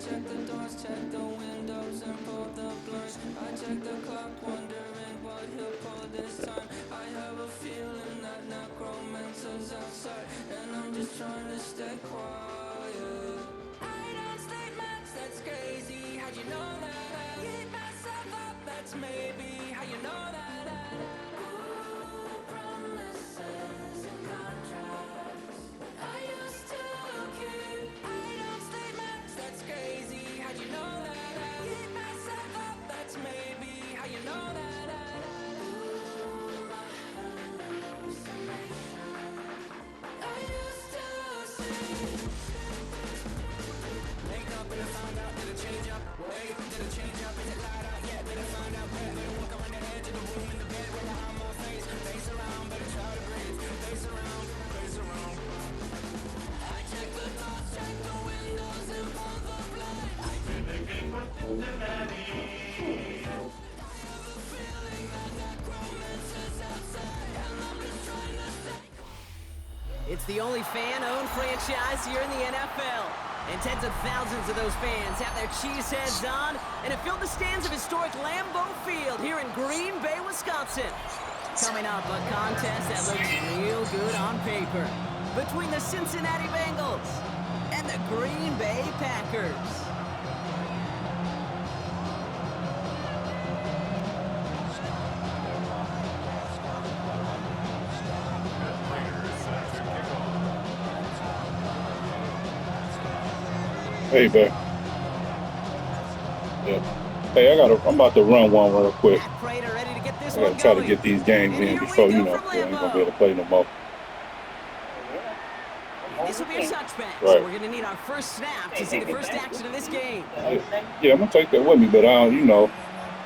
check the doors, check the windows, and pull the blinds. I check the clock, wondering what he'll pull this time. I have a feeling that necromancer's outside, and I'm just trying to stay quiet. I don't sleep much, that's crazy. How'd you know that? I keep myself up, that's maybe how you know that. Ooh, promises and contracts. I used to keep. I don't sleep much, that's crazy. How'd you know that? I keep myself up, that's maybe how you know that. Ooh, my hallucination. I used to see. Wake up and I found out, did it change up? Wait, did it change up? Is it light out yet? Did I find out where? Better walk around the edge of the room in the bed where I have my face. Face around, better try to breathe. Face around, face around. I check the doors, check the windows, and pull the blind. I have a feeling that necromancer's outside, and I'm just trying to stay. It's the only fan-owned franchise here in the NFL. And tens of thousands of those fans have their cheese heads on and have filled the stands of historic Lambeau Field here in Green Bay, Wisconsin. Coming up, a contest that looks real good on paper between the Cincinnati Bengals and the Green Bay Packers. Hey, babe. Yeah. Hey, I'm about to run one real quick. Matt Prater ready to get this I one gotta try to going. get these games And in here we before, go we from ain't gonna be Lambeau. able to play no more. This will be a touchback, Right. so we're going to need our first snap to see the first action of this game. Yeah, I'm gonna take that with me, but I don't, the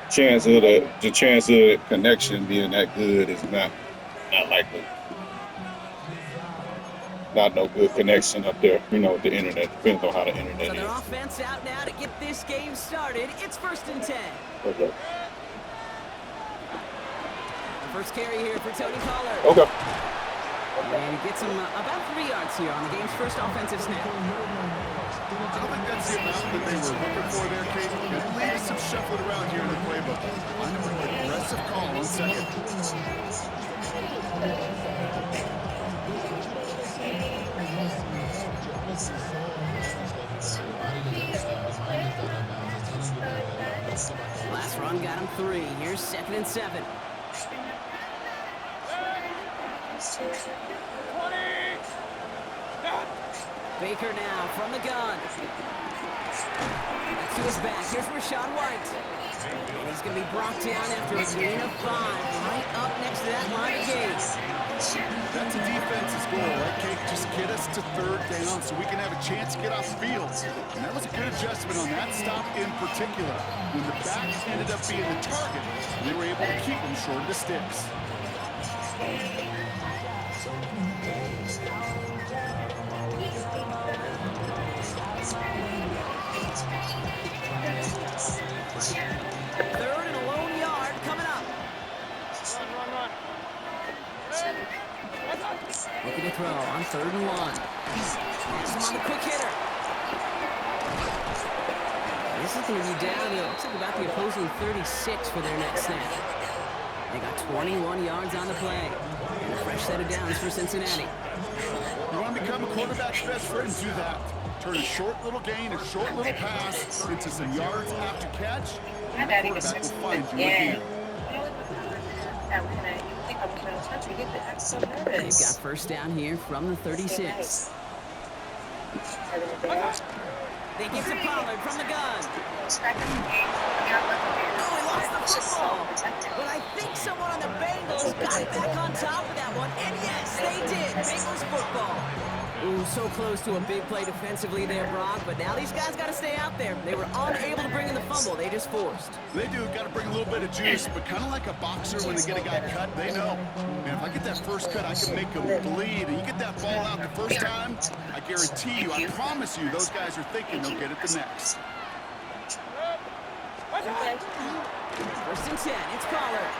chance of the connection being that good is not likely. Not no good connection up there, with the internet. Depends on how the internet So their is. offense out now to get this game started. It's 1st and 10. Okay. The first carry here for Tony Pollard. Okay. And he gets him about 3 yards here on the game's first offensive snap. I don't think that's the amount that they were looking for there, Kate. At least some shuffling around here in the playbook. Find a more aggressive call on second. Last run got him 3. Here's 2nd and 7. Baker now from the gun. Back to his back. Here's Rachaad White. And he's going to be brought down after a gain of 5. Right up next to that line of games. That's a defense's goal, right, Kate? Just get us to 3rd down so we can have a chance to get off the field. And that was a good adjustment on that stop in particular. When the back ended up being the target, they were able to keep him short of the sticks. Third and a lone yard coming up. Run. Looking to throw on 3rd and 1. Next him on the quick hitter. This is going to be down to, looks like about the opposing 36 for their next snap. They got 21 yards on the play. And a fresh set of downs for Cincinnati. You want to become a quarterback's best friend, do that. Turn a short little gain, a short little pass into some yards after catch, and the quarterback will find you again. They've got first down here from the 36. They get to Pollard from the gun. Oh, he lost the football. But I think someone on the Bengals got back on top of that one. And yes, they did. Bengals football. Ooh, so close to a big play defensively there, Brock. But now these guys got to stay out there. They were unable to bring in the fumble. They just forced. They do. Got to bring a little bit of juice, but kind of like a boxer when they get a guy cut, they know. Man, if I get that first cut, I can make him bleed. And you get that ball out the first time, I guarantee you, I promise you, those guys are thinking they'll get it the next. 1st and 10. It's Pollard.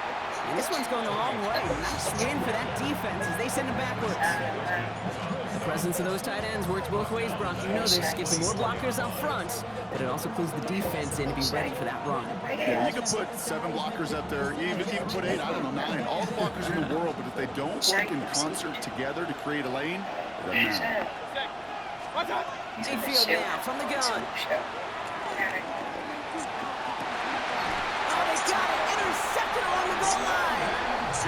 And this one's going the wrong way. Nice win for that defense as they send it backwards. The presence of those tight ends works both ways, Brock. You know this. Gives them more blockers up front, but it also clues the defense in to be ready for that run. Yeah, you can put 7 blockers up there, even put 8, I don't know, 9, all the blockers in the world, but if they don't work in concert together to create a lane, it doesn't matter. Mayfield now from the gun. Oh, they got it. Intercepted along the goal line.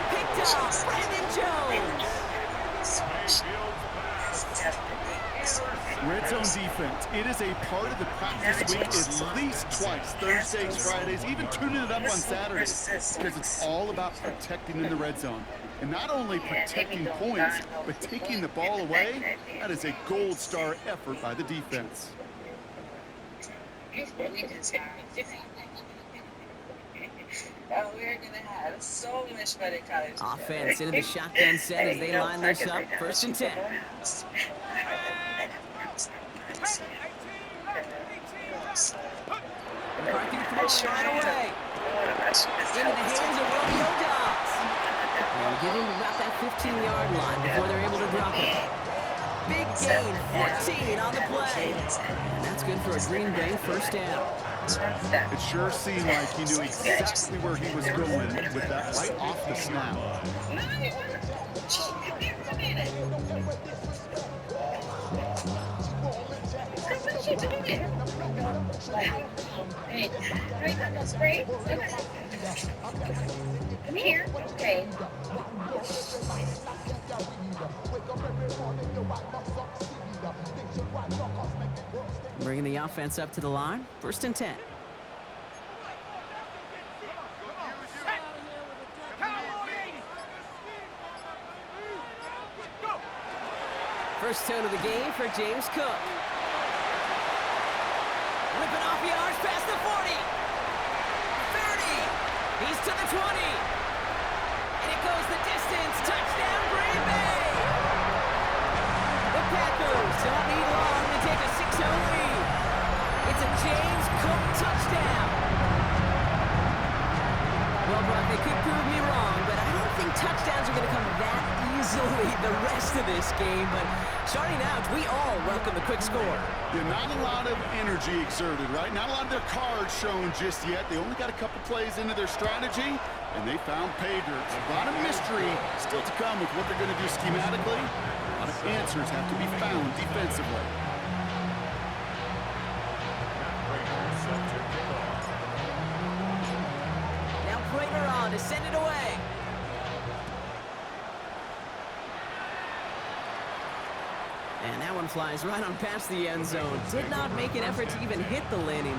Picked off. Brandon Jones. Red zone defense, it is a part of the practice week at least twice, Thursdays, Fridays, even tuning it up on Saturdays, because it's all about protecting in the red zone. And not only protecting points, but taking the ball away, that is a gold star effort by the defense. We're going to have so much better college. Offense into the shotgun set as they line this up. 1st and 10. McCarthy throwing right away. Into the hands of Romeo Dobbs. And getting about that 15-yard line before they're able to drop it. Big gain, 14 on the play. And that's good for a Green Bay 1st down. It sure seemed like he knew exactly where he was going with that right off the snap. Hey, you got no spray? Come here. Okay. Bringing the offense up to the line. 1st and 10. First tone of the game for James Cook. Ripping off yards past the 40. 30. He's to the 20. And it goes the distance. Touchdown, Green Bay. The Packers don't need long to take a 6-0 lead. It's a James Cook touchdown. Well, Brock, they could prove me wrong, but I don't think touchdowns are going to come that easily the rest of this game. But starting out, we all welcome the quick score. Yeah, not a lot of energy exerted, right? Not a lot of their cards shown just yet. They only got a couple plays into their strategy, and they found pay dirt. A lot of mystery still to come with what they're going to do schematically. A lot of answers have to be found defensively. Now Prater on to send it away. And that one flies right on past the end zone. Did not make an effort to even hit the landing.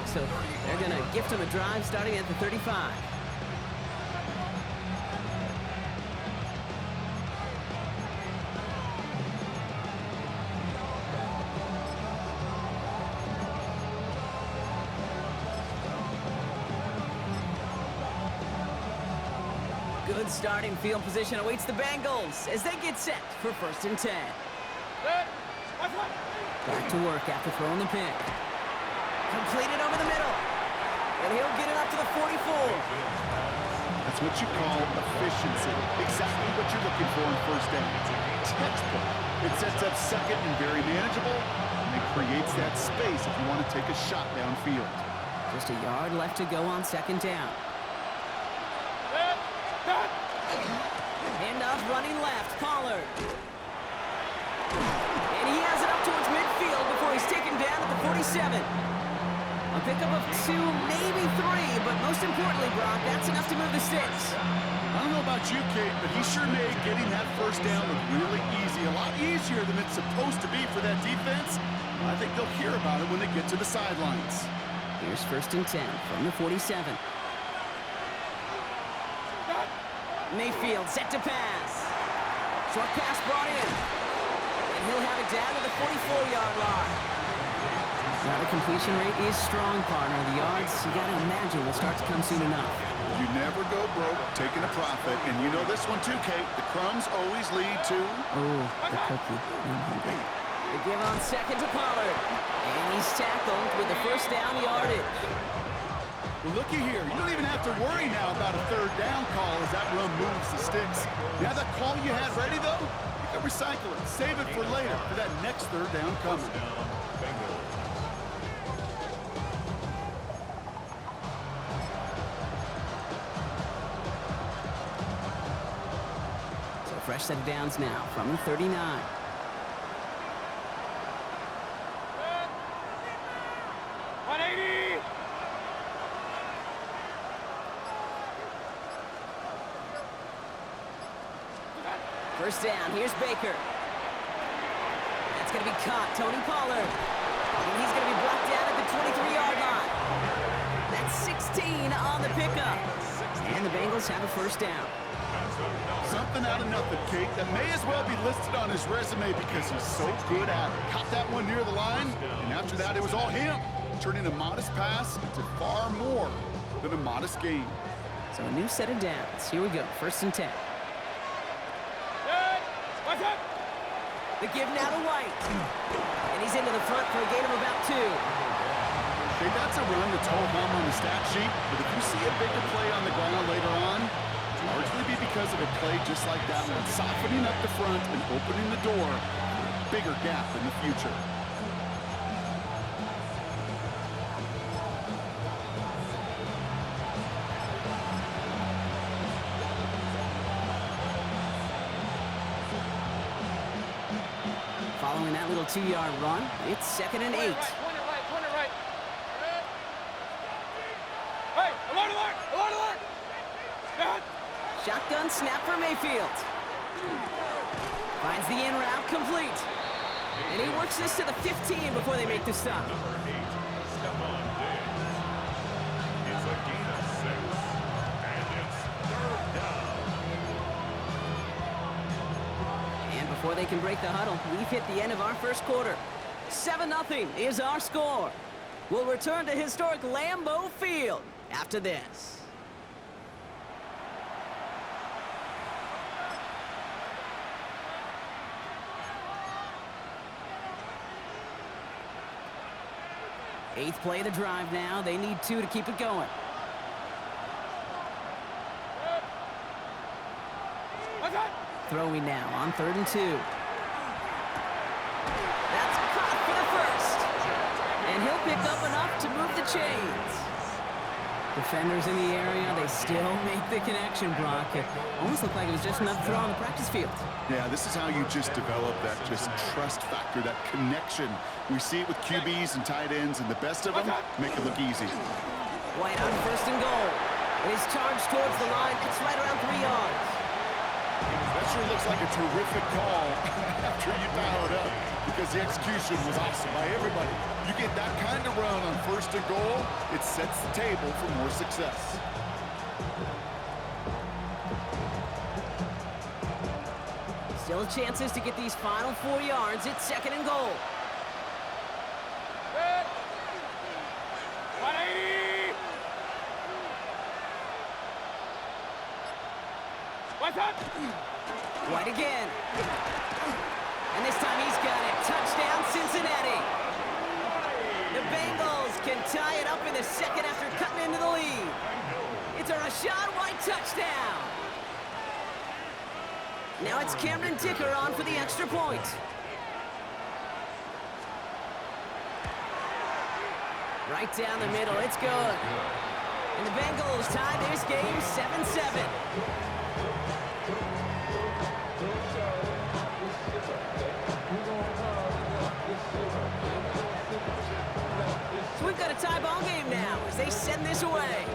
So they're going to gift him a drive starting at the 35. Good starting field position awaits the Bengals as they get set for 1st and 10. Back to work after throwing the pick. Completed over the middle. And he'll get it up to the 44. That's what you call efficiency. Exactly what you're looking for in 1st down. Textbook. It sets up 2nd and very manageable, and it creates that space if you want to take a shot downfield. Just a yard left to go on 2nd down. Handoff running left, Pollard. And he has it up towards midfield before he's taken down at the 47. A pickup of 2, maybe 3, but most importantly, Brock, that's enough to move the sticks. I don't know about you, Kate, but he sure made getting that 1st down look really easy. A lot easier than it's supposed to be for that defense. I think they'll hear about it when they get to the sidelines. Here's 1st and 10 from the 47. Mayfield set to pass. Short pass brought in. And he'll have it down to the 44-yard line. Now the completion rate is strong, partner. The yards, you got to imagine, will start to come soon enough. You never go broke taking a profit. And you know this one too, Kate. The crumbs always lead to... Oh, the cookie. They give on second to Pollard. And he's tackled with the first down yardage. Well, looky here. You don't even have to worry now about a third down call as that run moves the sticks. Now that call you had ready, though, you can recycle it. Save it for later for that next third down coming. So fresh set of downs now from the 39. First down, here's Baker. That's going to be caught, Tony Pollard. And he's going to be brought down at the 23-yard line. That's 16 on the pickup. And the Bengals have a first down. Something out of nothing, Kate, that may as well be listed on his resume because he's so good at it. Caught that one near the line, and after that, it was all him. Turning a modest pass into far more than a modest gain. So a new set of downs. Here we go, first and 10. The give now to White. And he's into the front for a gain of about 2. Okay, that's a run that's all hum on the stat sheet, but if you see a bigger play on the ground later on, it's largely be because of a play just like that one, softening up the front and opening the door for a bigger gap in the future. Following that little 2-yard run, it's second and 8. Point it right. Hey, alert! Shotgun snap for Mayfield. Finds the in route complete. And he works this to the 15 before they make the stop. Before they can break the huddle, we've hit the end of our first quarter. 7-0 is our score. We'll return to historic Lambeau Field after this. Eighth play of the drive now. They need 2 to keep it going. Throwing now on 3rd and 2. That's caught for the first. And he'll pick up enough to move the chains. Defenders in the area, they still make the connection, Brock. It almost looked like it was just another throw on the practice field. Yeah, this is how you just develop that just trust factor, that connection. We see it with QBs and tight ends, and the best of them make it look easy. White on 1st and goal. It is charged towards the line. It's right around 3 yards. That sure looks like a terrific call after you dial it up because the execution was awesome by everybody. You get that kind of run on 1st and goal, it sets the table for more success. Still chances to get these final 4 yards. It's 2nd and goal. White again. And this time he's got it. Touchdown, Cincinnati. The Bengals can tie it up in the second after cutting into the lead. It's a Rachaad White touchdown. Now it's Cameron Dicker on for the extra point. Right down the middle, it's good. And the Bengals tie this game 7-7. So we've got a tie ball game now as they send this away.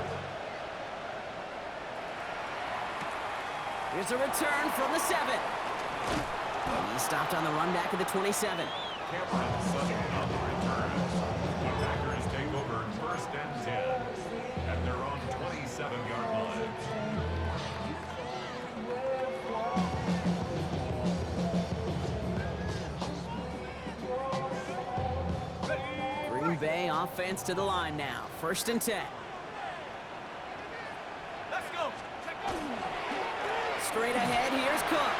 Here's a return from the 7. He stopped on the run back at the 27. Cameron Sutton on the return. The Packers take over 1st and 10 at their own 27-yard line. Bay offense to the line now. 1st and 10. Let's go. Straight ahead, here's Cook.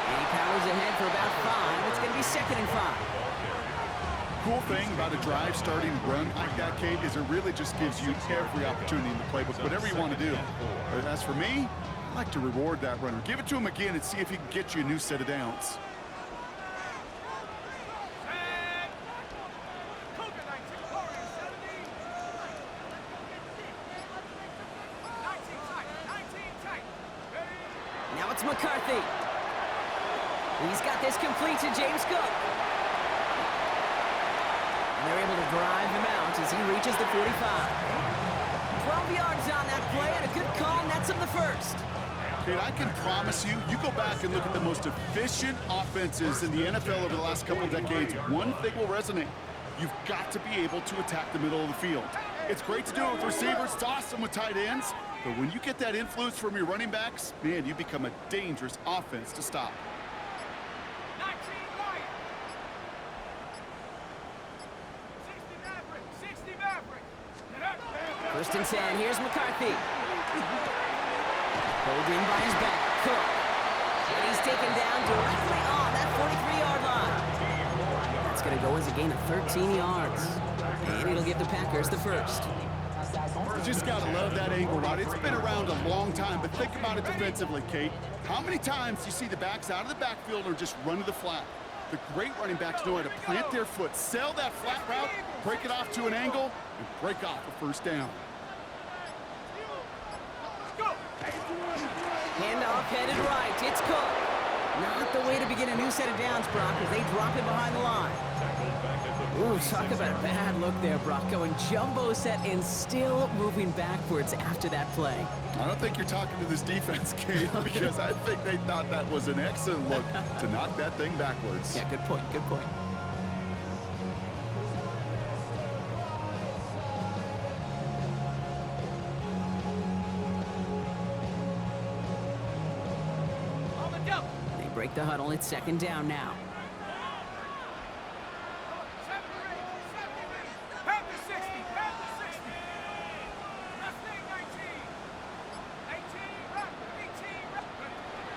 And he powers ahead for about 5. It's going to be 2nd and 5. Cool thing about a drive starting run like that, Kate, is it really just gives you every opportunity in the playbook, whatever you want to do. But as for me, I like to reward that runner. Give it to him again and see if he can get you a new set of downs. Now it's McCarthy. He's got this complete to James Cook. And they're able to drive him out as he reaches the 45. 12 yards on that play and a good call nets him the 1st. Kate, I can promise you, you go back and look at the most efficient offenses in the NFL over the last couple decades, one thing will resonate. You've got to be able to attack the middle of the field. It's great to do it with receivers, it's awesome with tight ends, but when you get that influence from your running backs, man, you become a dangerous offense to stop. 19 right. 60 Maverick. 1st and 10. Here's McCarthy. Pulled in by his back. Cook. And he's taken down directly on that 43-yard line. That's going to go as a gain of 13 yards. And it'll give the Packers the 1st. You just got to love that angle route. It's been around a long time, but think about it defensively, Kate. How many times do you see the backs out of the backfield or just run to the flat? The great running backs know how to plant their foot, sell that flat route, break it off to an angle, and break off a 1st down. Handoff headed right. It's Cook. Not the way to begin a new set of downs, Brock, as they drop him behind the line. Ooh, talk about a bad look there, Brock. Going jumbo set and still moving backwards after that play. I don't think you're talking to this defense, Kate, because I think they thought that was an excellent look to knock that thing backwards. Yeah, good point, good point. They break the huddle. It's 2nd down now.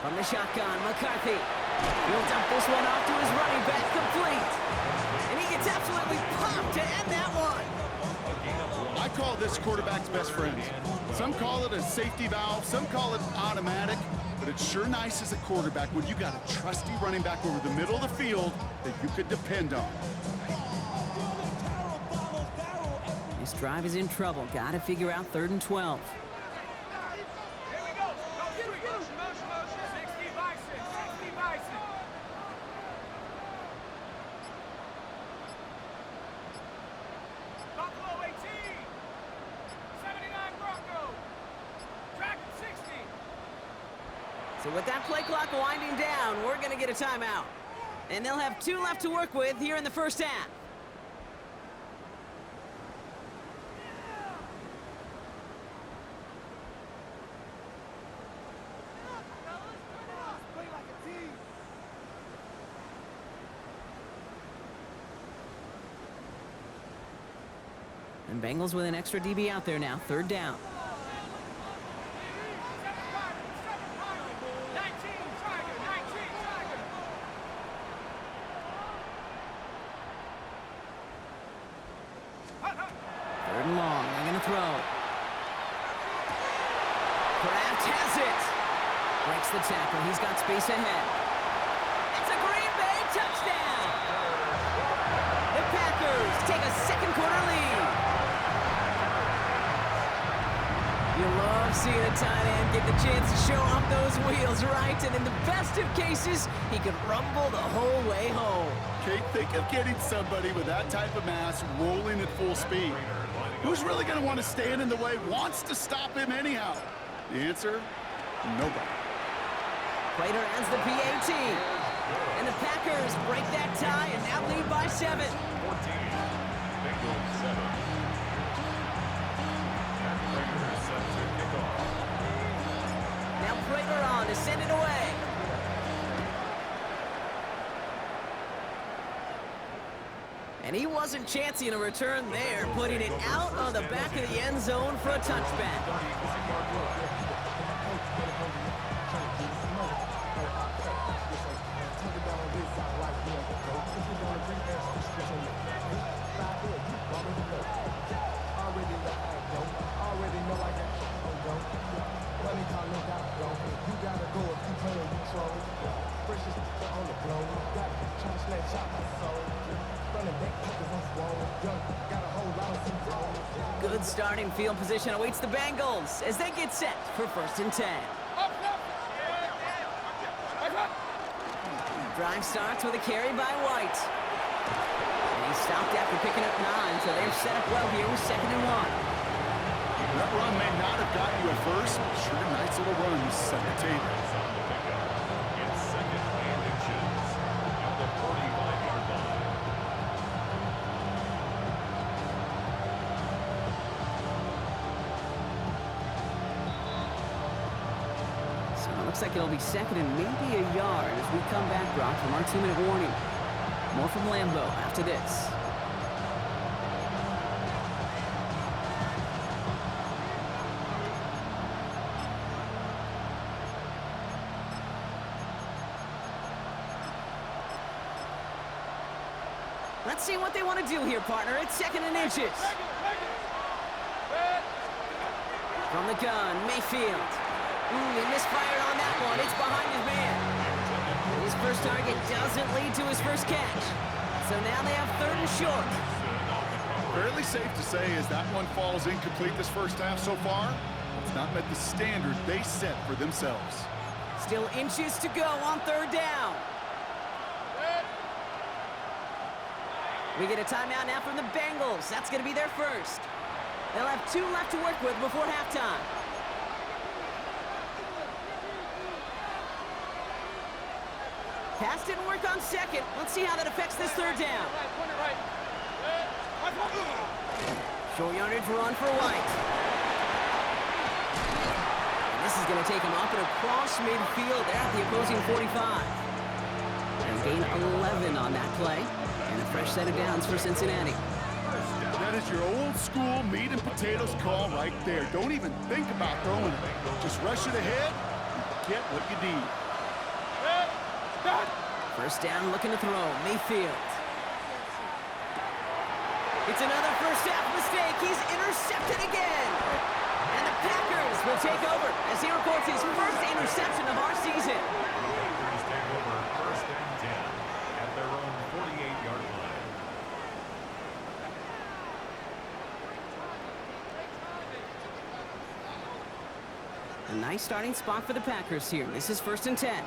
From the shotgun, McCarthy. He'll dump this one off to his running back, complete. And he gets absolutely popped to end that one. I call this quarterback's best friend. Some call it a safety valve, some call it automatic, but it's sure nice as a quarterback when you got a trusty running back over the middle of the field that you could depend on. This drive is in trouble. Got to figure out 3rd and 12. So with that play clock winding down, we're going to get a timeout. And they'll have 2 left to work with here in the 1st half. And Bengals with an extra DB out there now. 3rd down. Breaks the tackle. He's got space ahead. It's a Green Bay touchdown. The Packers take a 2nd quarter lead. You love seeing a tight end get the chance to show off those wheels, right? And in the best of cases, he could rumble the whole way home. Kate, think of getting somebody with that type of mass rolling at full speed. Who's really going to want to stand in the way, wants to stop him anyhow? The answer, nobody. Prater ends the PAT. And the Packers break that tie and now lead by 7. 14. Bengals 7. And Prater set to kick off. Now Prater on to send it away. And he wasn't chancing a return there, putting it out on the back of the end zone for a touchback. Good starting field position awaits the Bengals as they get set for 1st and 10. Drive starts with a carry by White. And he stopped after picking up 9, so they're set up well here with 2nd and 1. That run may not have gotten you at first, but sure a nice little run to set the table. It's 2nd and inches at the 45-yard line. So it looks like it'll be 2nd and maybe a yard as we come back, Brock, from our 2-minute warning. More from Lambeau after this. Let's see what they want to do here, partner. It's 2nd and inches. From the gun, Mayfield. He misfired on that one. It's behind his man. His first target doesn't lead to his first catch. So now they have 3rd and short. Fairly safe to say as that one falls incomplete this first half so far, it's not met the standard they set for themselves. Still inches to go on 3rd down. We get a timeout now from the Bengals. That's going to be their first. They'll have 2 left to work with before halftime. Pass didn't work on 2nd. Let's see how that affects this 3rd down. Short yardage run for White. And this is going to take him up and across midfield there at the opposing 45. And gain 11 on that play. And a fresh set of downs for Cincinnati. That is your old school meat and potatoes call right there. Don't even think about throwing it. Just rush it ahead and get what you need. First down, looking to throw. Mayfield. It's another first half mistake. He's intercepted again. And the Packers will take over as he records his first interception of our season. Packers take over 1st and 10 at their own 48-yard line. A nice starting spot for the Packers here. This is 1st and 10.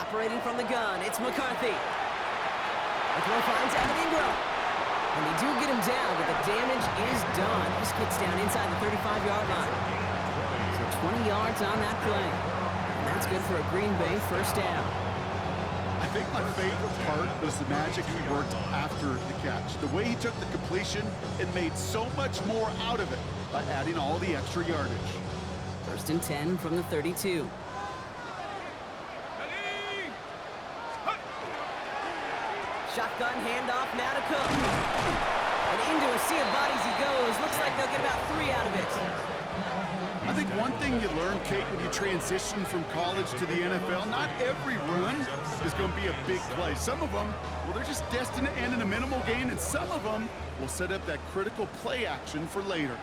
Operating from the gun, it's McCarthy. The throw finds Evan Ingram. And they do get him down, but the damage is done. Just gets down inside the 35-yard line. So 20 yards on that play. And that's good for a Green Bay first down. I think my favorite part was the magic he worked after the catch. The way he took the completion and made so much more out of it by adding all the extra yardage. 1st and 10 from the 32. Shotgun handoff now to Cook. And into a sea of bodies he goes. Looks like they'll get about 3 out of it. I think one thing you learn, Kate, when you transition from college to the NFL, not every run is going to be a big play. Some of them, well, they're just destined to end in a minimal gain, and some of them will set up that critical play action for later.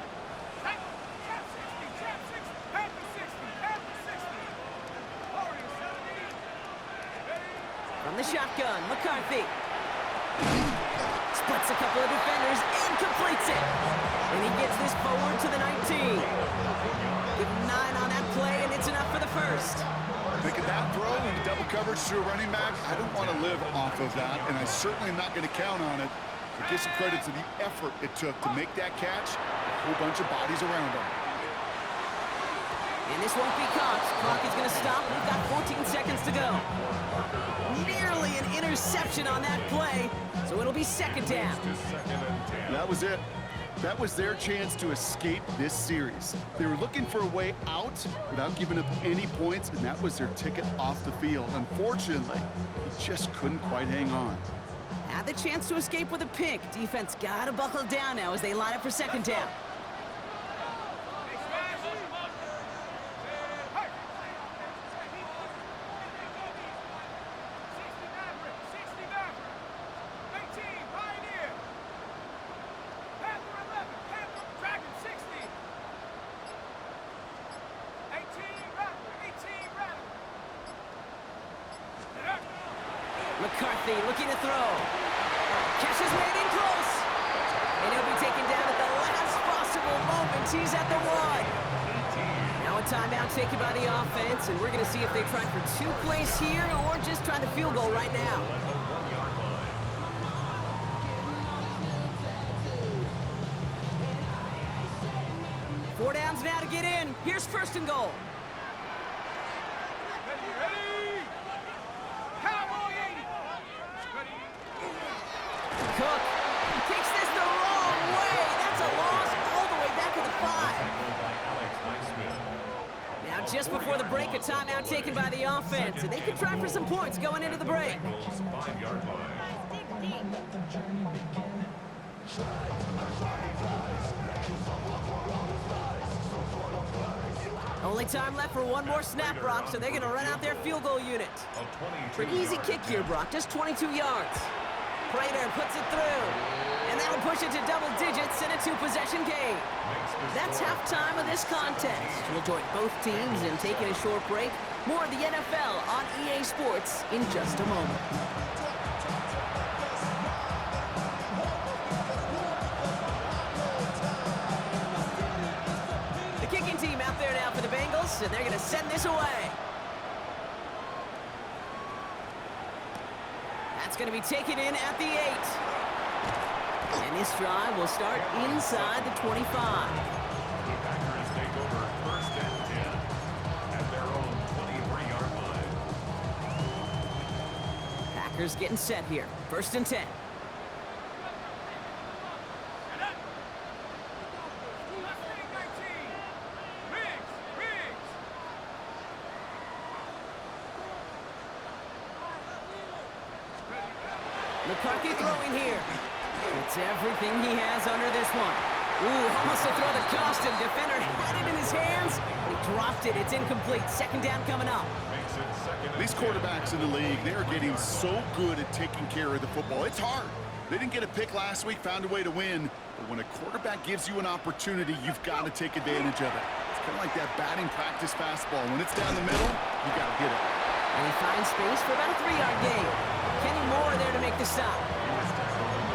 From the shotgun, McCarthy. Splits a couple of defenders and completes it. And he gets this forward to the 19. Give him 9 on that play, and it's enough for the first. Making that throw into double coverage to a running back, I don't want to live off of that, and I certainly am not going to count on it. But give some credit to the effort it took to make that catch, a whole bunch of bodies around him. And this won't be caught. Clock is going to stop. We've got 14 seconds to go. Nearly an interception on that play, so it'll be 2nd down. That was it. That was their chance to escape this series. They were looking for a way out without giving up any points, and that was their ticket off the field. Unfortunately, they just couldn't quite hang on. Had the chance to escape with a pick. Defense gotta buckle down now as they line up for second down. McCarthy looking to throw. Catch is made in close. And he'll be taken down at the last possible moment. He's at the 1. Now a timeout taken by the offense, and we're going to see if they try for 2 plays here or just try the field goal right now. Four downs now to get in. Here's first and goal. Cook takes this the wrong way. That's a loss all the way back to the 5. Now just before the break, a timeout taken by the offense, and they can try for some points going into the break. Only time left for one more snap, Brock, so they're going to run out their field goal unit. For an easy kick here, Brock, just 22 yards. Prater puts it through, and that'll push it to double digits in a 2-possession game. That's halftime of this contest. We'll join both teams in taking a short break. More of the NFL on EA Sports in just a moment. The kicking team out there now for the Bengals, and they're going to send this away. That's going to be taken in at the 8. And this drive will start inside the 25. The Packers take over first and 10 at their own 23-yard line. Packers getting set here. First and 10. McCarthy throwing here. It's everything he has under this one. Ooh, almost to throw the costume. Defender had it in his hands, but he dropped it. It's incomplete. Second down coming up. These quarterbacks in the league, they are getting so good at taking care of the football. It's hard. They didn't get a pick last week, found a way to win. But when a quarterback gives you an opportunity, you've got to take advantage of it. It's kind of like that batting practice fastball. When it's down the middle, you got to hit it. And he finds space for about a 3-yard gain. Kenny Moore there to make the stop.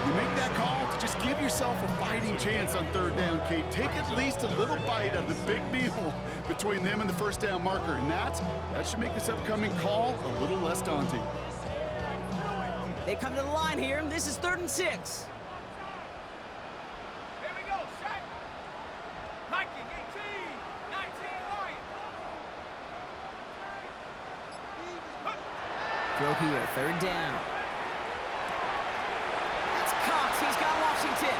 You make that call to just give yourself a fighting chance on third down, Kate. Take at least a little bite of the big meal between them and the first down marker. And that should make this upcoming call a little less daunting. They come to the line here. This is 3rd and 6. Here we go, set. Hiking, 18, 19, Lion. Throw here, 3rd down. That's Cox. He's got Washington.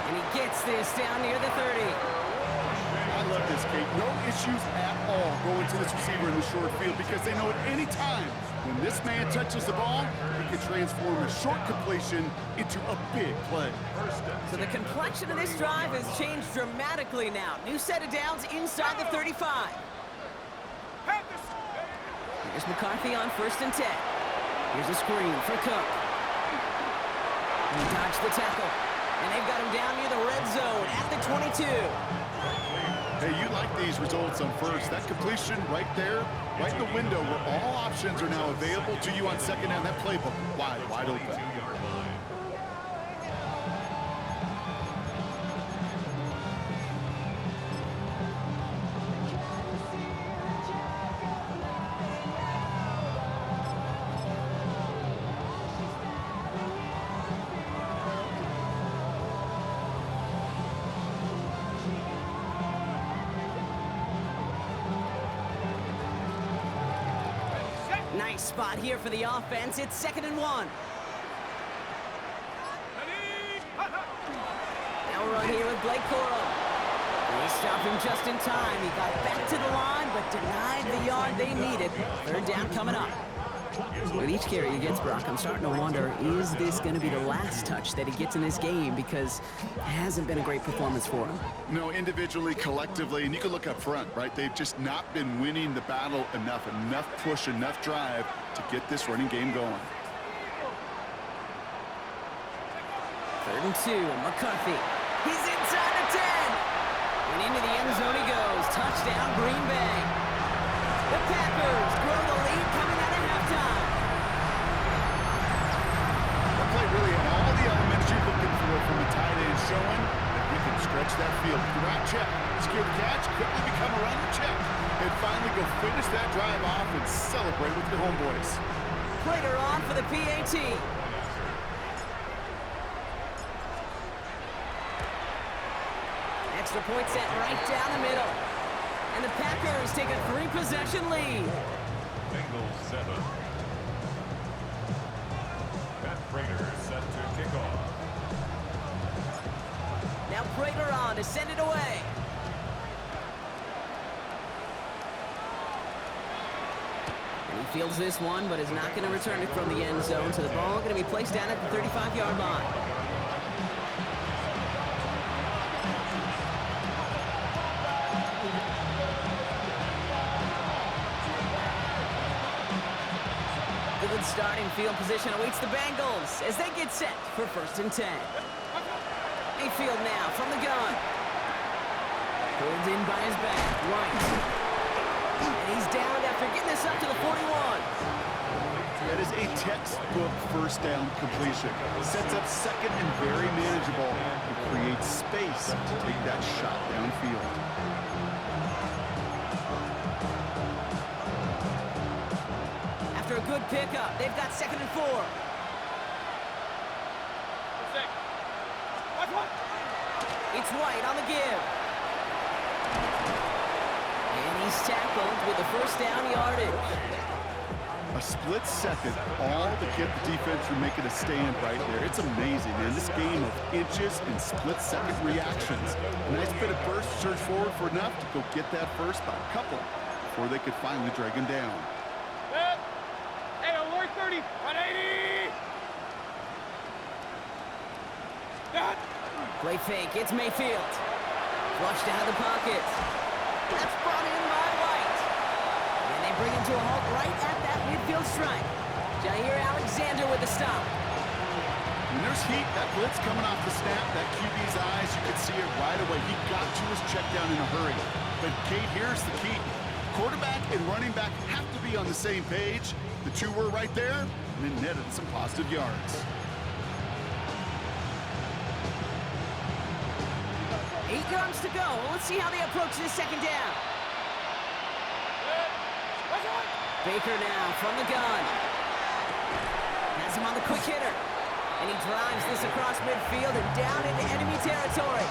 And he gets this down near the 30. I love this, Kate. No issues at all going to this receiver in the short field because they know at any time when this man touches the ball, he can transform a short completion into a big play. So the complexion of this drive has changed dramatically now. New set of downs inside the 35. Here's McCarthy on 1st and 10. Here's a screen for Cook. And he dodged the tackle. And they've got him down near the red zone at the 22. Hey, you like these results on first. That completion right there, right in the window where all options are now available to you on second down. That playbook wide open. Nice spot here for the offense. It's 2nd and 1. run here with Blake Corum. They stopped him just in time. He got back to the line, but denied the yard they needed. Third down coming up. With each carry he gets, Brock, I'm starting to wonder, is this going to be the last touch that he gets in this game? Because it hasn't been a great performance for him. No, individually, collectively, and you can look up front, right? They've just not been winning the battle enough push, enough drive to get this running game going. 3rd and 2, and McCarthy. He's inside the 10. And into the end zone he goes. Touchdown, Green Bay. The Packers grow the lead coming out of halftime. That play really had all the elements you're looking for from a tight end, showing that you can stretch that field. Route check, secure the catch, quickly become a runner check, and finally go finish that drive off and celebrate with your homeboys. Prater on for the PAT. Extra point set right down the middle. And the Packers take a 3-possession lead. Bengals 7. Matt Prater set to kick off. Now Prater on to send it away. And he fields this one, but is not going to return it from the end zone. So the ball going to be placed down at the 35-yard line. Good starting field position awaits the Bengals as they get set for 1st and 10. Mayfield now from the gun. Pulled in by his back, White. And he's down after getting this up to the 41. That is a textbook first down completion. Sets up second and very manageable and creates space to take that shot downfield. After a good pickup, they've got 2nd and 4. It's White on the give. And he's tackled with the 1st down yardage. A split second, all to get the defense from making a stand right there. It's amazing, man. This game of inches and split-second reactions. A nice bit of burst, surge forward for enough to go get that first by a couple before they could finally drag him down. Hey, alert 30, 180. That. Play fake, it's Mayfield. Flushed out of the pocket. That's brought in by White. And they bring him to a halt right at that midfield strike. Jair Alexander with the stop. When there's heat, that blitz coming off the snap, that QB's eyes, you could see it right away. He got to his check down in a hurry. But Kate, here's the key. Quarterback and running back have to be on the same page. The two were right there, and it netted some positive yards. 8 yards to go. Let's see how they approach this 2nd down. Baker now from the gun. Has him on the quick hitter. And he drives this across midfield and down into enemy territory.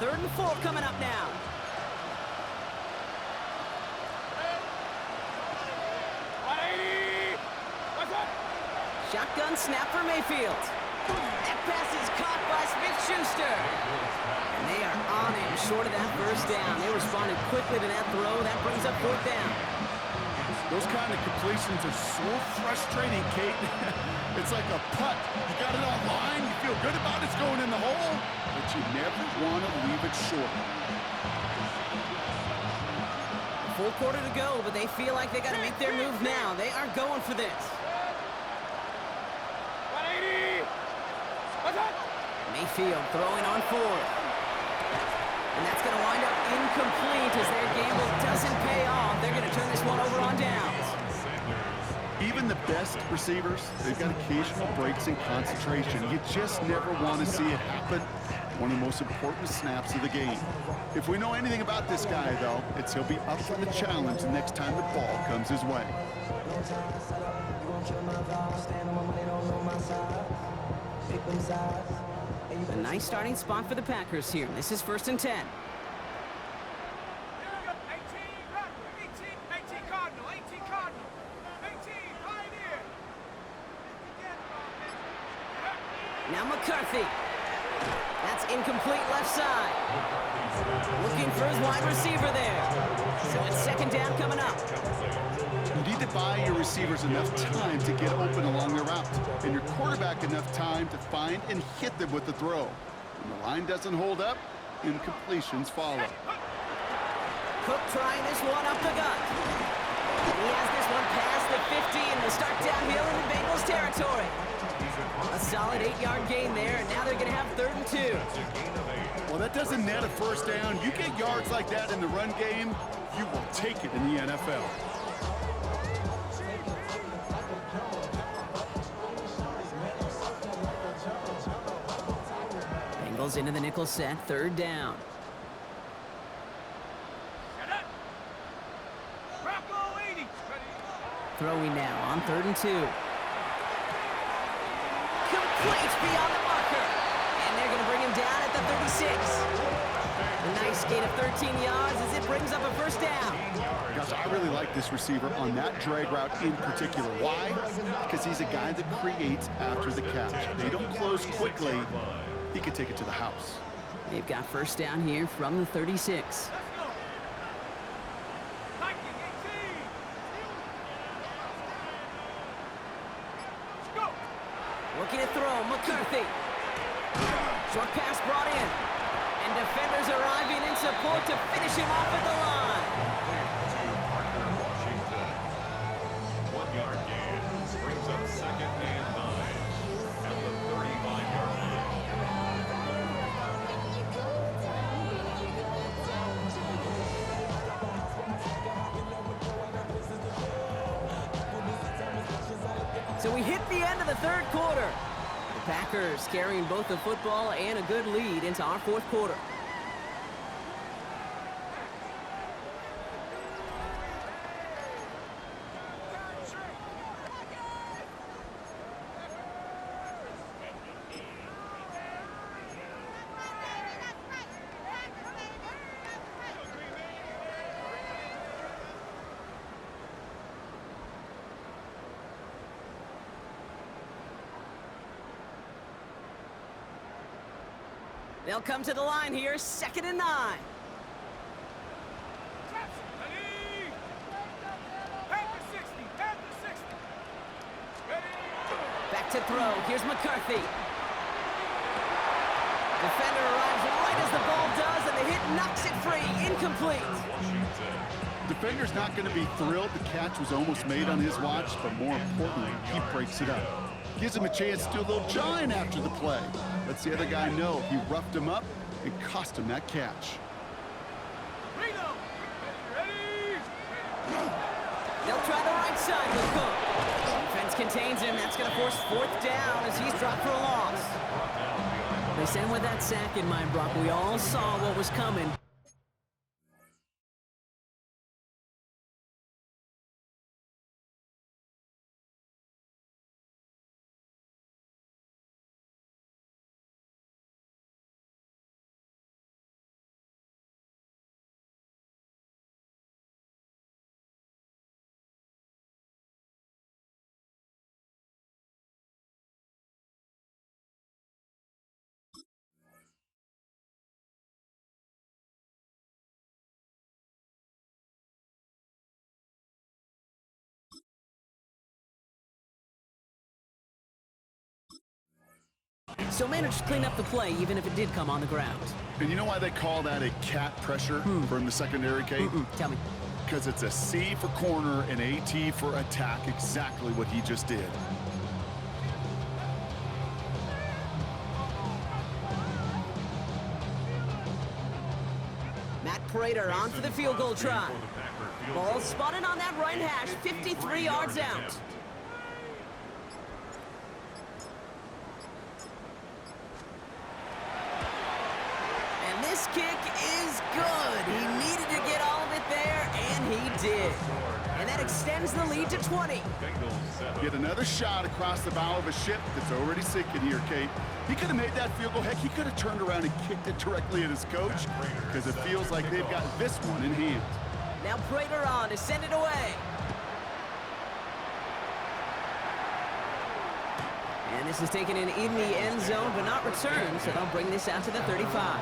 Third and 4 coming up now. Shotgun snap for Mayfield. That pass is caught by Smith-Schuster. And they are on him short of that 1st down. They responded quickly to that throw. That brings up 4th down. Those kind of completions are so frustrating, Kate. It's like a putt. You got it on line. You feel good about it's going in the hole, but you never want to leave it short. Full quarter to go, but they feel like they got to make their move now. They are going for this. Mayfield throwing on 4th. And that's going to wind up incomplete as their gamble doesn't pay off. They're going to turn this one over on downs. Even the best receivers, they've got occasional breaks in concentration. You just never want to see it happen. One of the most important snaps of the game. If we know anything about this guy, though, it's he'll be up for the challenge the next time the ball comes his way. A nice starting spot for the Packers here. This is 1st and 10. 18 Cardinal, 18 Cardinal. Now McCarthy. That's incomplete left side. Looking for his wide receiver there. So it's second down coming up. You need to buy your receivers enough time to get open along their route, and your quarterback enough time to find and hit them with the throw. When the line doesn't hold up, incompletions follow. Cook trying this one up the gut. He has this one past the 50 and will start downhill into Bengals territory. A solid 8-yard gain there, and now they're going to have 3rd and 2. Well, that doesn't net a first down. You get yards like that in the run game, you will take it in the NFL. Bengals into the nickel set, 3rd down. Throwing now on 3rd and 2. Complete beyond the marker. And they're going to bring him down at the 36. A nice gain of 13 yards as it brings up a first down. Gosh, I really like this receiver on that drag route in particular. Why? Because he's a guy that creates after the catch. They don't close quickly. He could take it to the house. They've got first down here from the 36. Looking to throw, McCarthy. Short pass brought in. And defenders arriving in support to finish him off at the line. Washington. 1-yard gain brings up 2nd and 9 at the 35-yard line. So we hit the end of the 3rd quarter. The Packers carrying both the football and a good lead into our 4th quarter. They'll come to the line here, 2nd and 9. Back to throw. Here's McCarthy. Defender arrives right as the ball does, and the hit knocks it free. Incomplete. Defender's not going to be thrilled the catch was almost made on his watch, but more importantly, he breaks it up. Gives him a chance to do a little jawing after the play. Lets the other guy know he roughed him up and cost him that catch. They'll try the right side with Cook. Defense contains him. That's going to force 4th down as he's dropped for a loss. They send with that sack in mind, Brock. We all saw what was coming. So managed to clean up the play, even if it did come on the ground. And you know why they call that a cat pressure from the secondary, Kate? Tell me. Because it's a C for corner and a T for attack, exactly what he just did. Matt Prater on for the field goal try. Ball spotted on that right hash, 53 yards out. And this kick is good. He needed to get all of it there, and he did. And that extends the lead to 20. Get another shot across the bow of a ship that's already sinking here, Kate. He could have made that field goal. Heck, he could have turned around and kicked it directly at his coach because it feels like they've got this one in hand. Now Prater on to send it away. And this is taken in the end zone, but not returned, so they'll bring this out to the 35.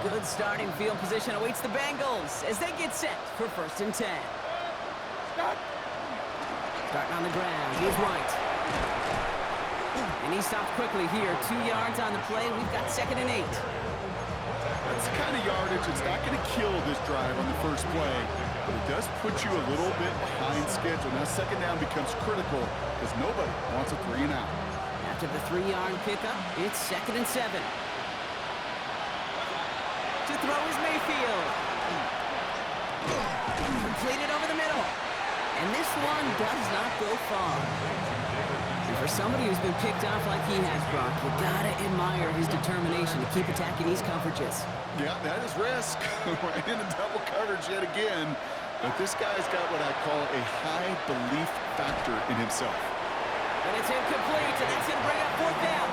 Good starting field position awaits the Bengals as they get set for 1st and 10. Starting on the ground, here's White. And he stopped quickly here. 2 yards on the play, and we've got 2nd and 8. That's the kind of yardage that's not going to kill this drive on the first play, but it does put you a little bit behind schedule. Now 2nd down becomes critical because nobody wants a 3 and out. After the 3-yard pickup, it's 2nd and 7. To throw is Mayfield. Completed over the middle. And this one does not go far. And for somebody who's been picked off like he has, Brock, you gotta admire his determination to keep attacking these coverages. Yeah, that is risk. We're in a double coverage yet again. But this guy's got what I call a high belief factor in himself. And it's incomplete, and that's going to bring up 4th down.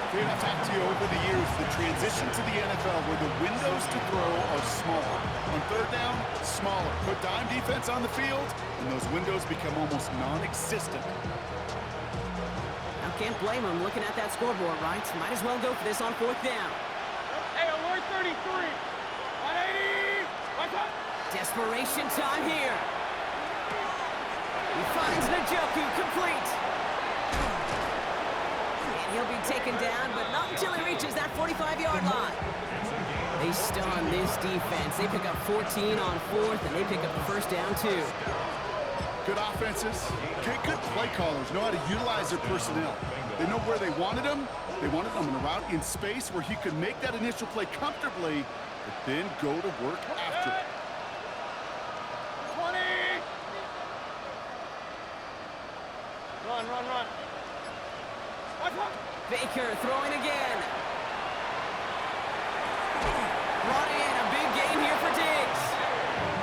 Dave, I've talked to you over the years, the transition to the NFL where the windows to throw are smaller. On 3rd down, smaller. Put dime defense on the field, and those windows become almost non-existent. Now, can't blame him looking at that scoreboard, right? Might as well go for this on 4th down. Hey, alert 33. 180. What's up? Desperation time here. He finds Njoku complete. And he'll be taken down, but not until he reaches that 45-yard line. They stun this defense. They pick up 14 on 4th, and they pick up the 1st down, too. Good offenses, good play callers know how to utilize their personnel. They know where they wanted them. They wanted them in a route in space where he could make that initial play comfortably, but then go to work after it. 20. Run. What's up? Baker throwing again. Brought in a big gain here for Diggs.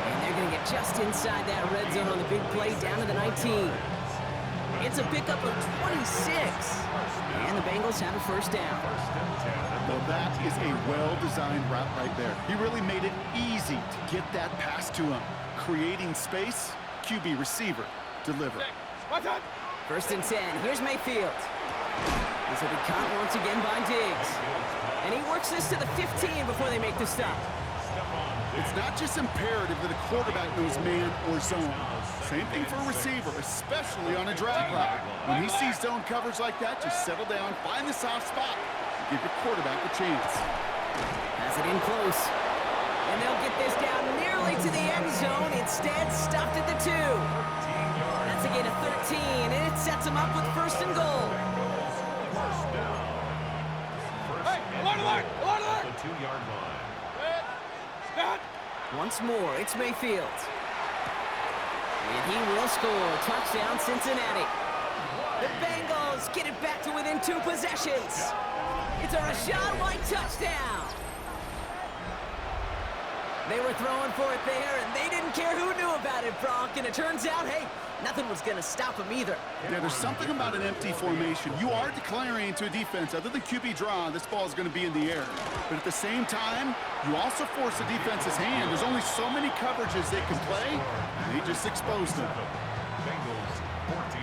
And they're going to get just inside that red zone on the big play down to the 19. It's a pickup of 26. And the Bengals have a 1st down. Well, that is a well-designed route right there. He really made it easy to get that pass to him. Creating space, QB receiver, deliver. What's up? 1st and 10. Here's Mayfield. This will be caught once again by Diggs. And he works this to the 15 before they make the stop. It's not just imperative that a quarterback knows man or zone. Same thing for a receiver, especially on a drag route. When he sees zone coverage like that, just settle down, find the soft spot, and give your quarterback a chance. Has it in close. And they'll get this down nearly to the end zone. Instead, stopped at the 2. That's a gain of 13, and it sets them up with 1st and goal. Hey, alert! The 2-yard line. Stop. Once more, it's Mayfield. And he will score. Touchdown, Cincinnati. The Bengals get it back to within 2 possessions. It's a Rachaad White touchdown. They were throwing for it there, and they didn't care who knew about it, Brock. And it turns out, hey, nothing was going to stop him either. Yeah, there's something about an empty formation. You are declaring to a defense, other than QB draw, this ball is going to be in the air. But at the same time, you also force the defense's hand. There's only so many coverages they can play, and they just exposed them. Bengals 14.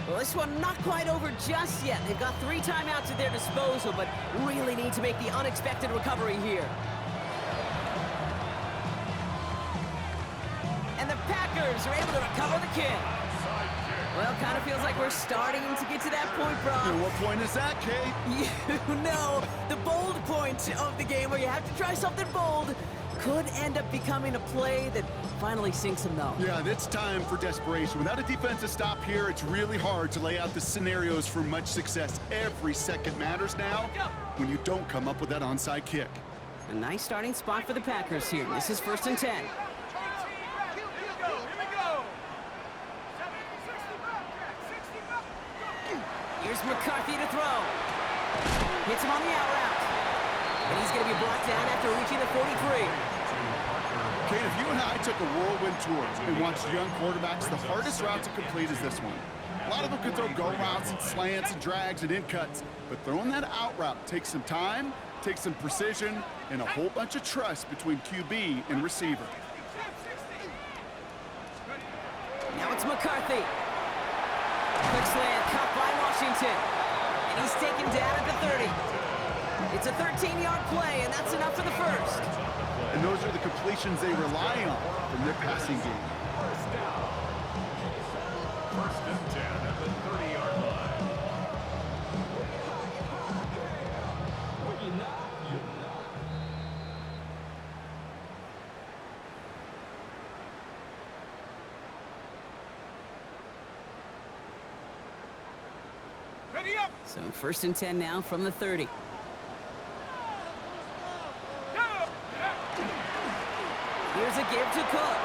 Well, this one not quite over just yet. They've got 3 timeouts at their disposal, but really need to make the unexpected recovery here. And the Packers are able to recover the kick. Well, kind of feels like we're starting to get to that point, Brock. And what point is that, Kate? You know, the bold point of the game where you have to try something bold could end up becoming a play that finally sinks them, though. Yeah, it's time for desperation. Without a defensive stop here, it's really hard to lay out the scenarios for much success. Every second matters now when you don't come up with that onside kick. A nice starting spot for the Packers here. This is 1st and 10. Here's McCarthy to throw. Hits him on the out route. And he's going to be brought down after reaching the 43. Kate, if you and I took a whirlwind tour and watched young quarterbacks, the hardest route to complete is this one. A lot of them can throw go routes and slants and drags and in cuts, but throwing that out route takes some time, takes some precision, and a whole bunch of trust between QB and receiver. Now it's McCarthy. Quick slant, caught by Washington. And he's taken down at the 30. It's a 13-yard play, and that's enough for the first. And those are the completions they rely on from their passing game. First and 10 at the 30-yard line. Ready up. So first and 10 now from the 30. Here's a give to Cook.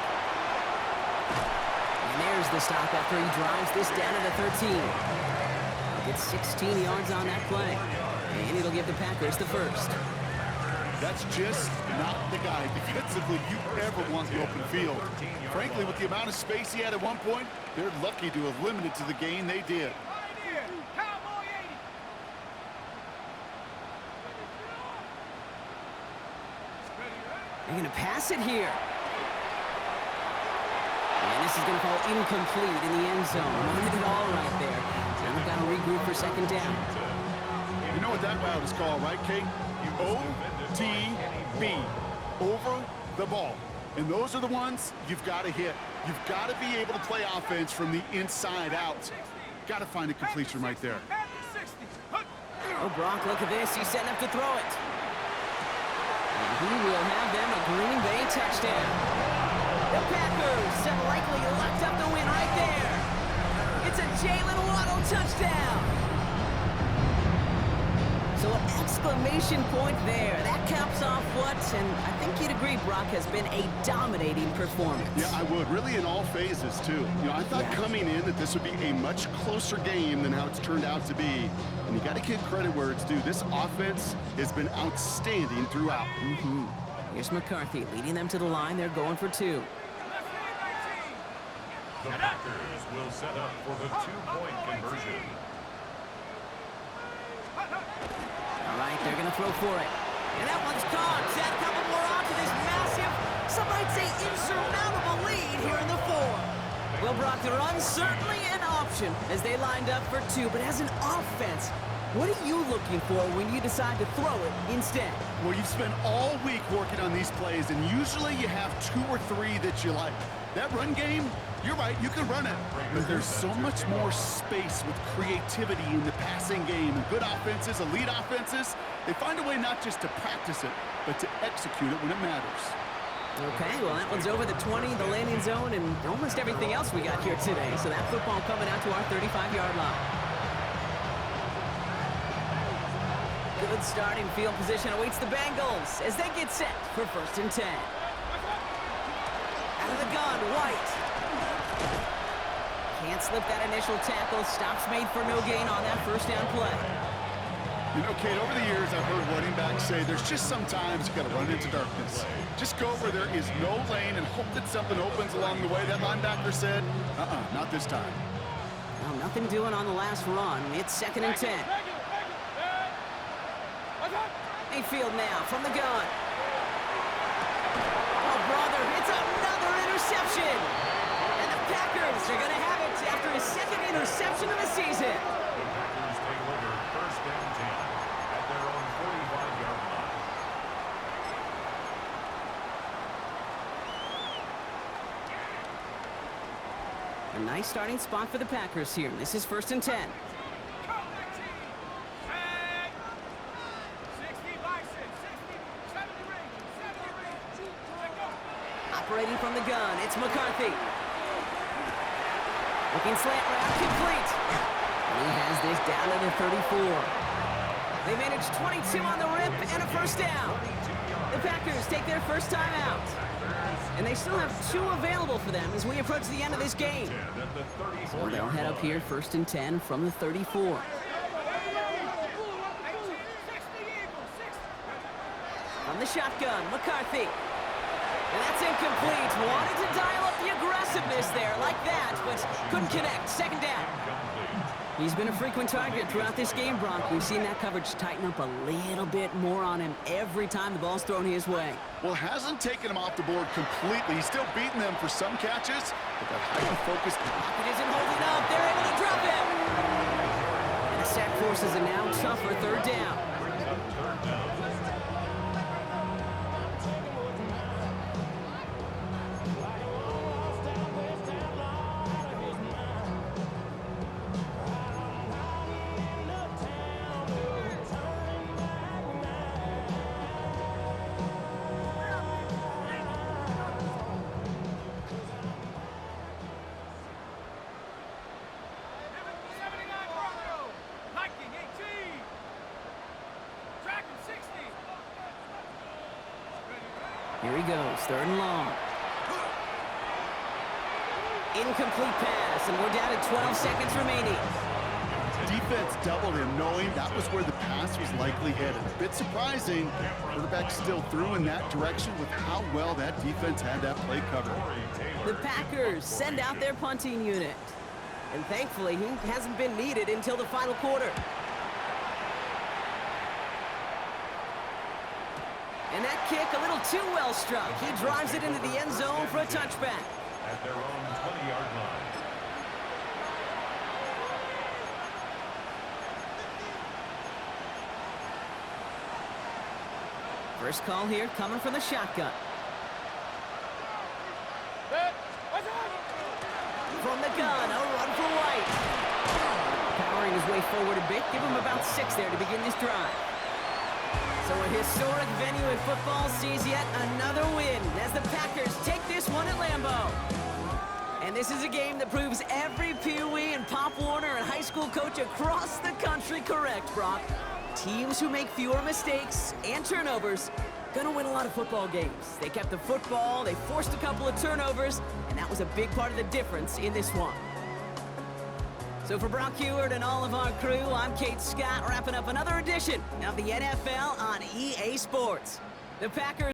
And there's the stop after he drives this down at the 13. Gets 16 yards on that play. And it'll give the Packers the first. That's just not the guy defensively you ever want the open field. Frankly, with the amount of space he had at one point, they're lucky to have limited to the gain they did. Cowboy 80. They're going to pass it here. And this is going to fall incomplete in the end zone. Look at it all right there. And they've got to regroup for second down. You know what that route is called, right, Kate? OTB, over the ball. And those are the ones you've got to hit. You've got to be able to play offense from the inside out. Got to find a completion right there. Oh, Brock, look at this. He's setting up to throw it. And he will have them a Green Bay touchdown. The Packers have likely locked up the win right there. It's a Jalen Waddle touchdown. So an exclamation point there. That caps off what, and I think you'd agree, Brock, has been a dominating performance. Yeah, I would. Really in all phases, too. You know, I thought coming in that this would be a much closer game than how it's turned out to be. And you got to give credit where it's due. This offense has been outstanding throughout. Here's McCarthy leading them to the line. They're going for two. The Packers will set up for the two-point conversion. All right, they're going to throw for it. And that one's gone. Set a couple more onto this massive, some might say insurmountable lead here in the fourth. Well, Brock, the run certainly an option as they lined up for two. But as an offense, what are you looking for when you decide to throw it instead? Well, you've spent all week working on these plays, and usually you have two or three that you like. That run game, you're right, you can run it. But there's so much more space with creativity in the passing game. And good offenses, elite offenses, they find a way not just to practice it, but to execute it when it matters. Okay, well, that one's over the 20, the landing zone, and almost everything else we got here today. So that football coming out to our 35-yard line. Good starting field position awaits the Bengals as they get set for first and 10. Out of the gun, White. Can't slip that initial tackle. Stops made for no gain on that first down play. You know, Kate, over the years, I've heard running backs say there's just sometimes you got to run into darkness. Just go where there is no lane and hope that something opens along the way. That linebacker said, not this time. Well, nothing doing on the last run. It's second and 10. Mayfield now from the gun. Oh, brother, it's another interception. And the Packers are going to have it after his second interception of the season. The Packers take over first and 10 at their own 45-yard line. A nice starting spot for the Packers here. This is first and 10. Operating from the gun, it's McCarthy. Looking slant route, complete. And he has this down to the 34. They managed 22 on the rip and a first down. The Packers take their first time out. And they still have two available for them as we approach the end of this game. So they'll head up here first and 10 from the 34. From the shotgun, McCarthy. And that's incomplete. Wanted to dial up the aggressiveness there like that, but couldn't connect. Second down. He's been a frequent target throughout this game, Brock. We've seen that coverage tighten up a little bit more on him every time the ball's thrown his way. Well, hasn't taken him off the board completely. He's still beating them for some catches, but that highly focused It isn't holding up. They're able to drop him. And the sack forces a now tougher third down. Here he goes, third and long. Incomplete pass, and we're down to 12 seconds remaining. defense doubled him, knowing that was where the pass was likely headed. A bit surprising, quarterback still threw in that direction with how well that defense had that play covered. The Packers send out their punting unit. And thankfully, he hasn't been needed until the final quarter. And that kick a little too well struck. He drives it into the end zone for a touchback. At their own 20-yard line. First call here coming from the shotgun. From the gun, a run for White. Powering his way forward a bit, give him about 6 there to begin this drive. So a historic venue in football sees yet another win as the Packers take this one at Lambeau. And this is a game that proves every Pee Wee and Pop Warner and high school coach across the country correct, Brock. Teams who make fewer mistakes and turnovers gonna win a lot of football games. They kept the football, they forced a couple of turnovers, and that was a big part of the difference in this one. So for Brock Heward and all of our crew, I'm Kate Scott, wrapping up another edition of the NFL on EA Sports. The Packers